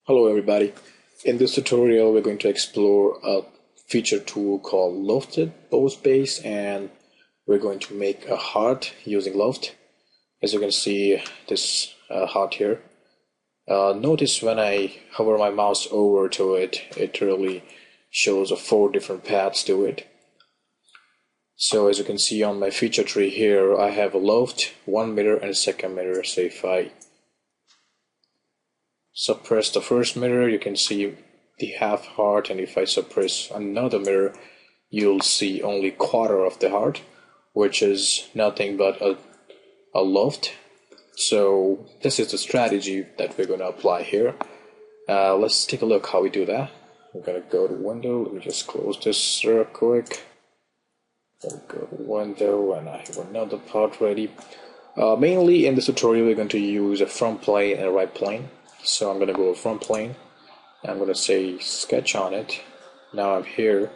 Hello everybody. In this tutorial we're going to explore a feature tool called Lofted Pose Base, and we're going to make a heart using Loft. As you can see this heart here. Notice when I hover my mouse over to it, it really shows 4 different paths to it. So as you can see on my feature tree here, I have a loft, 1 mirror and a second mirror. So if I suppress the first mirror, you can see the half heart, and if I suppress another mirror, you'll see only quarter of the heart, which is nothing but a loft. So this is the strategy that we're going to apply here. Let's take a look how we do that. I'm going to go to window. Let me just close this real quick. Then go to window, and I have another part ready. Mainly in this tutorial we're going to use a front plane and a right plane. So I'm going to go front plane. I'm going to say sketch on it. Now I'm here.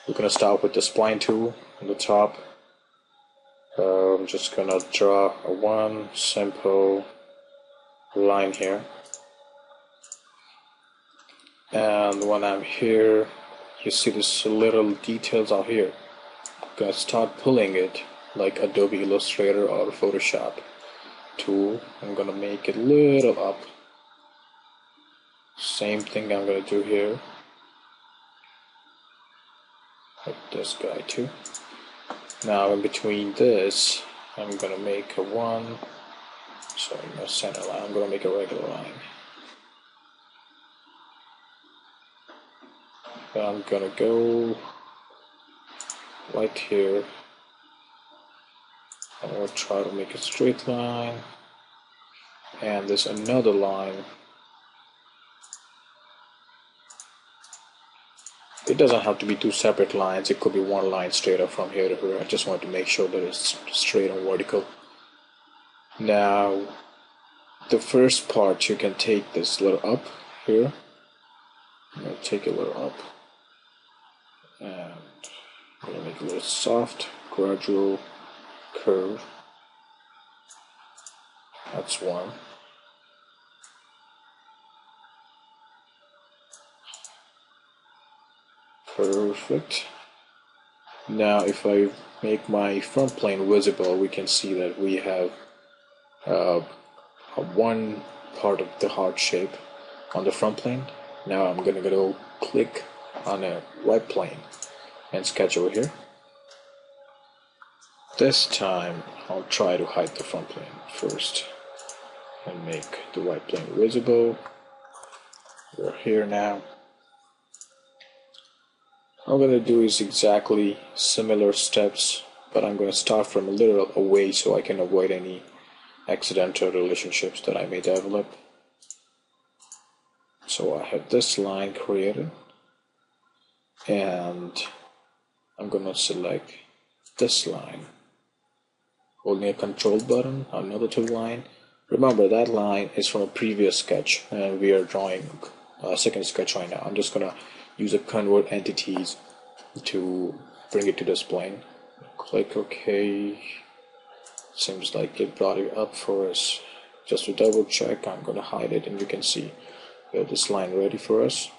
We're going to start with the spline tool on the top. I'm just going to draw one simple line here. And when I'm here, you see this little details out here. I'm going to start pulling it like Adobe Illustrator or Photoshop tool. I'm going to make it a little up. Same thing I'm going to do here. Like this guy too. Now in between this, I'm going to make a one. Sorry, no center line. I'm going to make a regular line. I'm going to go right here. I'm going to try to make a straight line. And there's another line. It doesn't have to be 2 separate lines. It could be one line straight up from here to here. I just want to make sure that it's straight and vertical. Now, the first part, you can take this little up here. I'm going to take a little up. And I'm going to make a little soft, gradual curve. That's one. Perfect. Now if I make my front plane visible, we can see that we have one part of the heart shape on the front plane. Now I'm going to go click on a right plane and sketch over here. This time I'll try to hide the front plane first and make the right plane visible. We're here now. All I'm going to do is exactly similar steps, but I'm going to start from a little away so I can avoid any accidental relationships that I may develop. So I have this line created, and I'm going to select this line, holding a control button, another 2 line. Remember that line is from a previous sketch, and we are drawing a second sketch right now. I'm just going to use a convert entities to bring it to this plane. Click OK. Seems like it brought it up for us. Just to double check, I'm going to hide it, and you can see we have this line ready for us.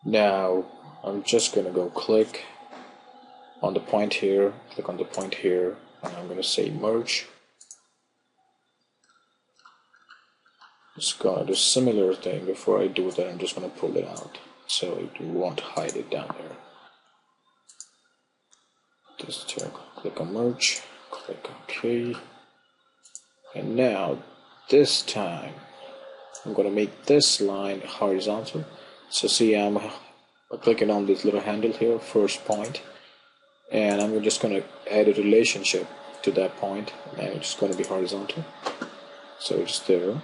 Now I'm just going to go click on the point here, click on the point here, and I'm going to say merge. Just going to do a similar thing. Before I do that, I'm just going to pull it out so it won't hide it down there. Just click on merge, click OK, and now this time I'm going to make this line horizontal. So see, I'm clicking on this little handle here, first point, and I'm just going to add a relationship to that point, and it's just going to be horizontal. So it's there.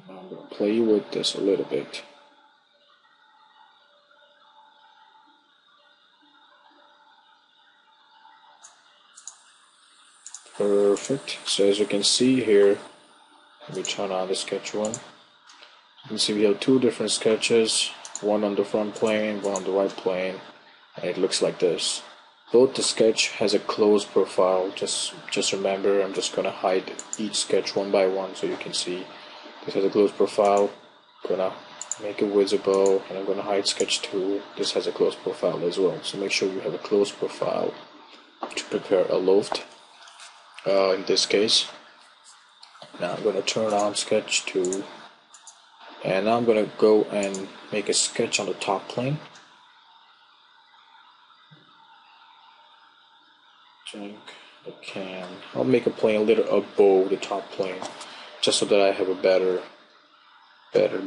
I'm going to play with this a little bit. Perfect. So as you can see here, let me turn on the sketch one. You can see we have 2 different sketches, one on the front plane, one on the right plane, and it looks like this. Both the sketch has a closed profile. Just remember, I'm just going to hide each sketch one by one so you can see this has a closed profile. gonna make it visible, and I'm gonna hide sketch tool. This has a close profile as well, so make sure you have a close profile to prepare a loft. In this case, now I'm gonna turn on sketch tool, and now I'm gonna go and make a sketch on the top plane. I'll make a plane a little above the top plane, just so that I have a better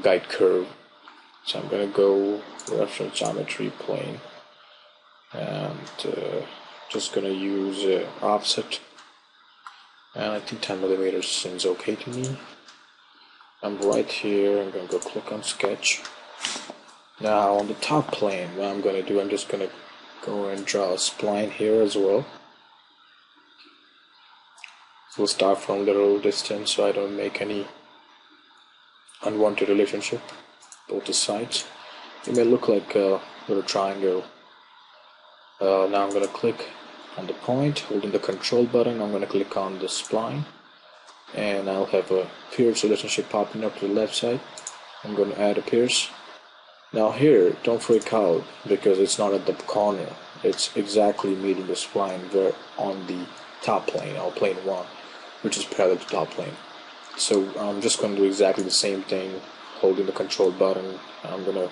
guide curve. So I'm gonna go reference geometry plane, and just gonna use offset, and I think 10 millimeters seems okay to me. I'm right here. I'm gonna go click on sketch. Now on the top plane, what I'm gonna do, I'm just gonna go and draw a spline here as well. We'll start from a little distance so I don't make any unwanted relationship both the sides. It may look like a little triangle. Now I'm going to click on the point, holding the control button. I'm going to click on the spline, and I'll have a pierce relationship popping up to the left side. I'm going to add a pierce. Now here, don't freak out because it's not at the corner. It's exactly meeting the spline where on the top plane, or plane 1, which is parallel to top plane. So I'm just going to do exactly the same thing, holding the control button. I'm going to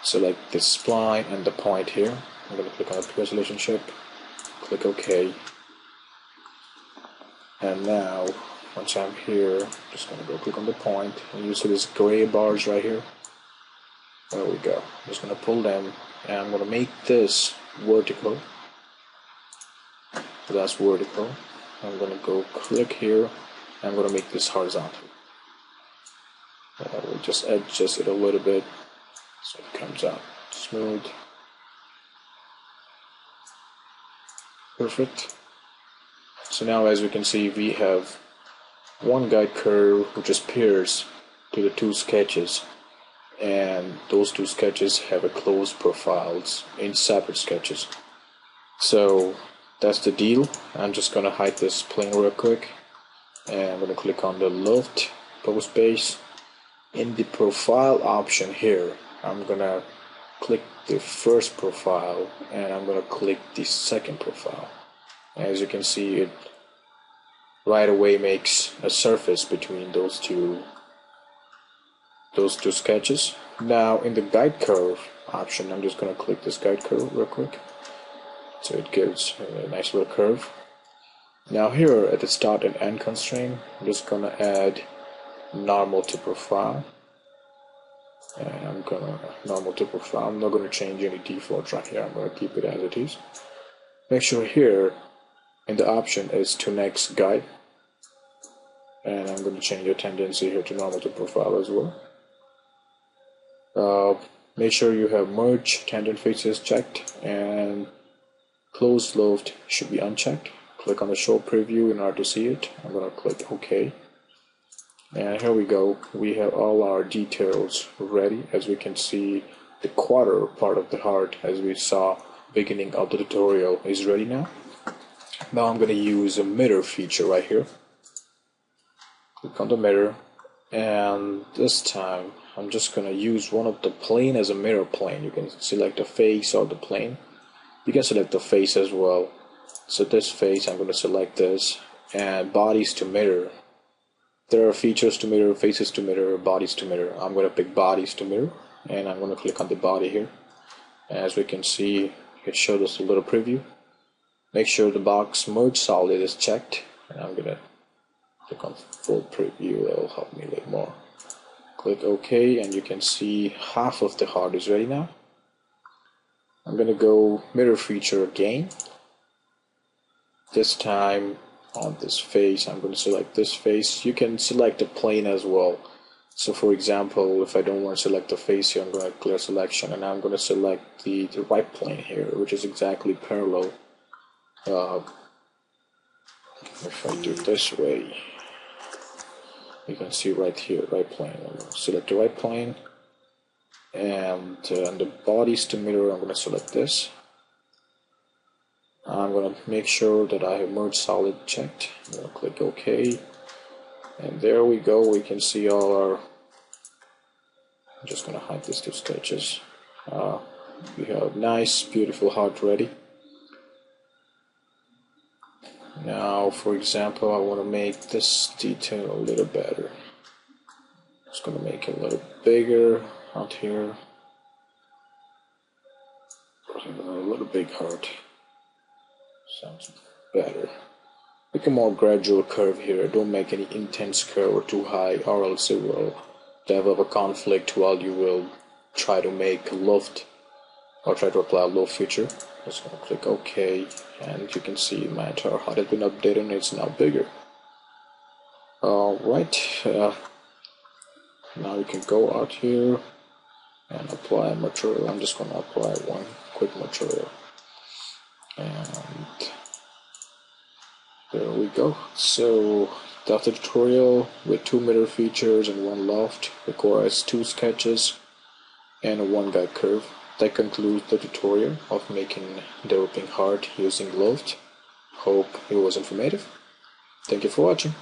select this spline and the point here. I'm going to click on the pierce relationship, click OK. And now, once I'm here, I'm just going to go click on the point, and you see these gray bars right here. There we go. I'm just going to pull them, and I'm going to make this vertical. So that's vertical. I'm going to go click here. I'm going to make this horizontal. We'll just adjust it a little bit so it comes out smooth. Perfect. So now, as we can see, we have one guide curve which is pierced to the two sketches, and those two sketches have a closed profiles in separate sketches. So that's the deal. I'm just gonna hide this plane real quick, and I'm gonna click on the Loft post base. In the profile option here, I'm gonna click the first profile, and I'm gonna click the second profile. As you can see, it right away makes a surface between those two sketches. Now in the guide curve option, I'm just gonna click this guide curve real quick, so it gives a nice little curve. Now here at the start and end constraint, I'm just gonna add normal to profile, and I'm gonna normal to profile. I'm not gonna change any defaults right here. I'm gonna keep it as it is. Make sure here in the option is to next guide, and I'm gonna change the tendency here to normal to profile as well. Make sure you have merge tangent faces checked, and closed loft should be unchecked. Click on the show preview in order to see it. I'm gonna click OK. And here we go. We have all our details ready. As we can see, the quarter part of the heart, as we saw beginning of the tutorial, is ready now. Now I'm going to use a mirror feature right here. Click on the mirror, and this time I'm just going to use one of the plane as a mirror plane. You can select the face or the plane. You can select the face as well. So this face, I'm going to select this, and bodies to mirror. There are features to mirror, faces to mirror, bodies to mirror. I'm going to pick bodies to mirror, and I'm going to click on the body here. As we can see, it showed us a little preview. Make sure the box merge solid is checked, and I'm going to click on full preview. That will help me a little more. Click OK, and you can see half of the heart is ready now. I'm going to go mirror feature again. This time on this face, I'm going to select this face. You can select the plane as well. So for example, if I don't want to select the face here, I'm going to clear selection, and I'm going to select the right plane here, which is exactly parallel. If I do it this way, you can see right here, right plane. I'm going to select the right plane, and the bodies to mirror, I'm going to select this. I'm going to make sure that I have merge solid checked. I'm going to click OK, and there we go. We can see all our I'm just gonna hide these two sketches. We have nice, beautiful heart ready. Now, for example, I want to make this detail a little better. Just gonna make it a little bigger out here. A little big heart. Sounds better. Make a more gradual curve here. Don't make any intense curve or too high, or else it will develop a conflict while you will try to make a loft or try to apply a loft feature. Just gonna click OK, and you can see my entire heart has been updated and it's now bigger. Alright, now you can go out here and apply material. I'm just gonna apply one quick material, and there we go. So after the tutorial with 2 mirror features and 1 loft, requires 2 sketches and a 1 guide curve. That concludes the tutorial of making developing heart using Loft. Hope it was informative. Thank you for watching.